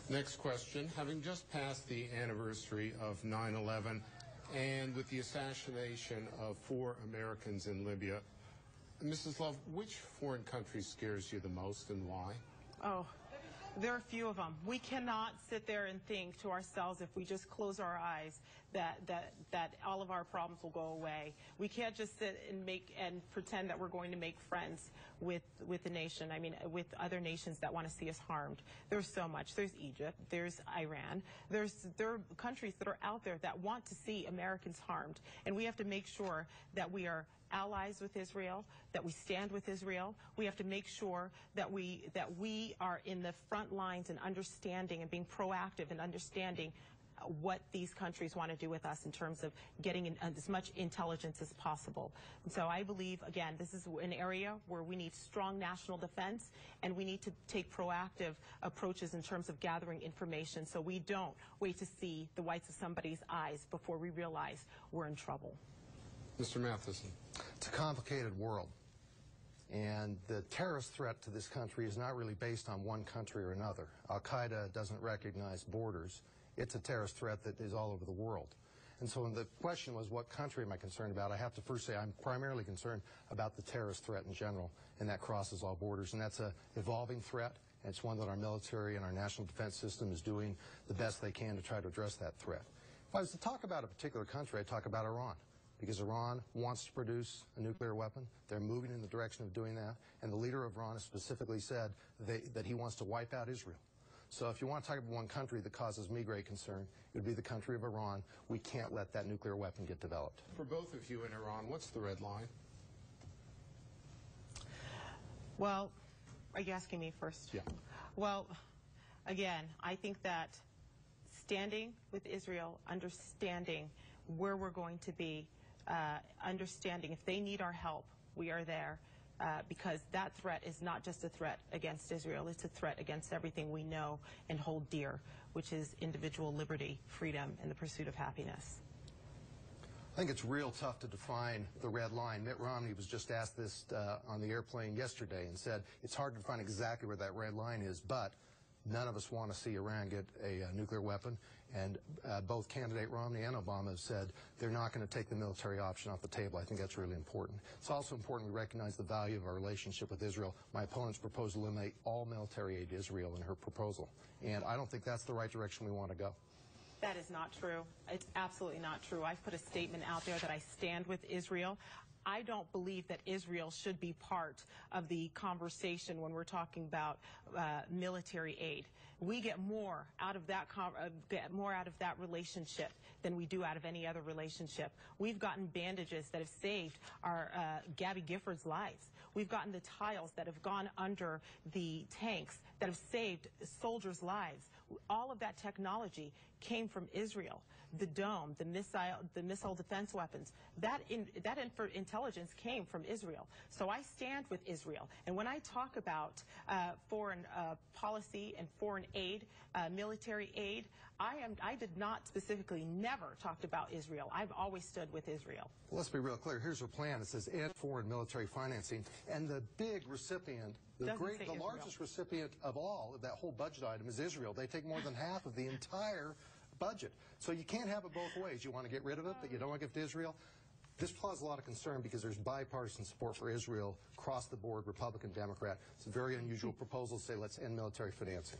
Next question. Having just passed the anniversary of 9/11 and with the assassination of 4 Americans in Libya, Mrs. Love, which foreign country scares you the most and why? Oh, there are a few of them. We cannot sit there and think to ourselves, if we just close our eyes, that all of our problems will go away. We can't just sit and pretend that we're going to make friends with the nation. I mean, with other nations that want to see us harmed. There's so much. There's Egypt. There's Iran. There are countries that are out there that want to see Americans harmed, and we have to make sure that we are allies with Israel, that we stand with Israel. We have to make sure that we are in the front lines and understanding and being proactive and understanding what these countries want to do with us in terms of getting as much intelligence as possible. And so I believe, again, this is an area where we need strong national defense, and we need to take proactive approaches in terms of gathering information so we don't wait to see the whites of somebody's eyes before we realize we're in trouble. Mr. Matheson. It's a complicated world, and the terrorist threat to this country is not really based on one country or another. Al-Qaeda doesn't recognize borders. It's a terrorist threat that is all over the world. And so when the question was, what country am I concerned about, I have to first say I'm primarily concerned about the terrorist threat in general, and that crosses all borders. And that's an evolving threat, and it's one that our military and our national defense system is doing the best they can to try to address that threat. If I was to talk about a particular country, I'd talk about Iran, because Iran wants to produce a nuclear weapon. They're moving in the direction of doing that, and the leader of Iran has specifically said that he wants to wipe out Israel. So if you want to talk about one country that causes me great concern, it would be the country of Iran. We can't let that nuclear weapon get developed. For both of you in Iran, what's the red line? Well, are you asking me first? Yeah. Well, again, I think that standing with Israel, understanding where we're going to be, understanding if they need our help, we are there. Because that threat is not just a threat against Israel, it's a threat against everything we know and hold dear, which is individual liberty, freedom, and the pursuit of happiness. I think it's real tough to define the red line. Mitt Romney was just asked this on the airplane yesterday and said it's hard to define exactly where that red line is, but none of us want to see Iran get a nuclear weapon. And both candidate Romney and Obama have said they're not going to take the military option off the table. I think that's really important. It's also important we recognize the value of our relationship with Israel. My opponent's proposed to eliminate all military aid to Israel in her proposal. And I don't think that's the right direction we want to go. That is not true. It's absolutely not true. I've put a statement out there that I stand with Israel. I don't believe that Israel should be part of the conversation when we're talking about military aid. We get more out of that relationship than we do out of any other relationship. We've gotten bandages that have saved our Gabby Gifford's lives. We've gotten the tiles that have gone under the tanks that have saved soldiers' lives. All of that technology came from Israel. The dome, the missile defense weapons, that intelligence came from Israel. So I stand with Israel. And when I talk about foreign policy and foreign aid, military aid, I did not specifically never talked about Israel. I've always stood with Israel. Well, let's be real clear. Here's her plan. It says end foreign military financing, and the big recipient, the largest recipient of all of that whole budget item is Israel. They take more than half of the entire budget. So you can't have it both ways. You want to get rid of it, but you don't want to give it to Israel. This causes a lot of concern because there's bipartisan support for Israel across the board, Republican, Democrat. It's a very unusual proposal to say let's end military financing.